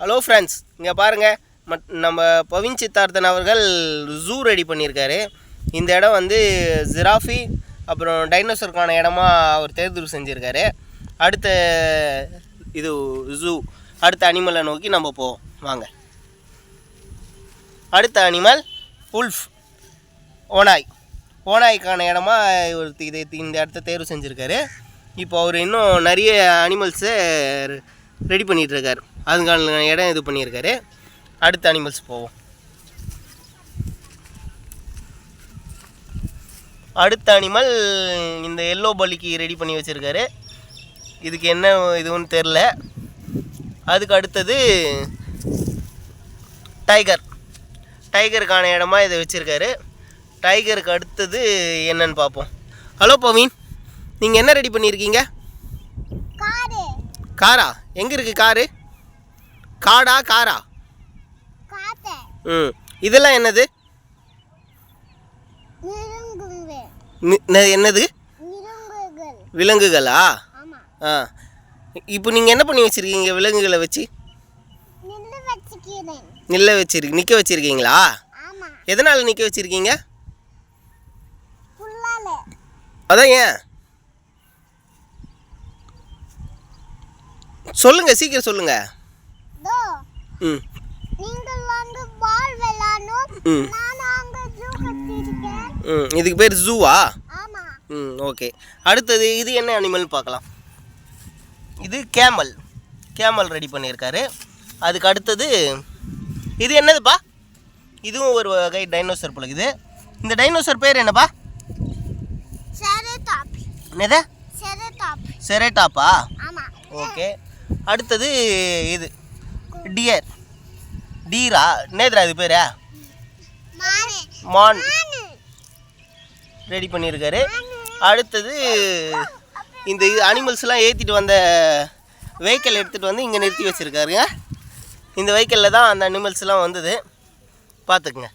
Hello friends, இங்கே பாருங்கள், நம்ம பவின் சித்தார்த்தன் அவர்கள் ஜூ ரெடி பண்ணியிருக்காரு. இந்த இடம் வந்து ஜிராஃபி அப்புறம் டைனோசருக்கான இடமா அவர் தேர்வு செஞ்சுருக்காரு. அடுத்த இது ஜூ, அடுத்த அனிமலை நோக்கி நம்ம போவோம் வாங்க. அடுத்த அனிமல் உல்ஃப், ஓனாய்க்கான இடமா இந்த இடத்த தேர்வு செஞ்சுருக்காரு. இப்போ அவர் இன்னும் நிறைய அனிமல்ஸை ரெடி பண்ணிகிட்ருக்காரு. அதுக்கான இடம் இது பண்ணியிருக்காரு. அடுத்த அனிமல்ஸ் போவோம். அடுத்த அனிமல் இந்த எல்லோ பலிக்கு ரெடி பண்ணி வச்சுருக்காரு. இதுக்கு என்ன இதுன்னு தெரில. அதுக்கு அடுத்தது டைகருக்கான இடமா இதை வச்சுருக்காரு. டைகருக்கு அடுத்தது என்னன்னு பார்ப்போம். ஹலோ பவின், நீங்கள் என்ன ரெடி பண்ணியிருக்கீங்க? காரா? எங்கே இருக்குது காரு? காரா? இதெல்லாம் என்னது? என்னது? விலங்குகளா? இப்போ நீங்கள் என்ன பண்ணி வச்சுருக்கீங்க விலங்குகளை வச்சு? நிற்க வச்சுருக்கீங்களா? எதனால் நிற்க வச்சுருக்கீங்க? அதான் ஏன் சொல்லுங்க, சீக்கிரம் சொல்லுங்க. இதுக்கு பேர் ஜூவா? ஓகே. அடுத்தது இது என்ன அனிமல் பார்க்கலாம். இது கேமல் ரெடி பண்ணியிருக்காரு. அதுக்கு அடுத்தது இது என்னதுப்பா? இதுவும் ஒரு வகை டைனோசர் போல இது. இந்த டைனோசர் பேர் என்னப்பா? என்னது? செரேட்டாப்பா? ஓகே. அடுத்தது இது டீரா? நேத்ரா இது பேர்? மான் ரெடி பண்ணியிருக்காரு. அடுத்தது இந்த அனிமல்ஸ்லாம் ஏற்றிட்டு வந்த வெஹிக்கிள் எடுத்துகிட்டு வந்து இங்கே நிறுத்தி வச்சுருக்காருங்க. இந்த வெஹிக்கிளில் தான் அந்த அனிமல்ஸ்லாம் வந்தது, பார்த்துக்குங்க.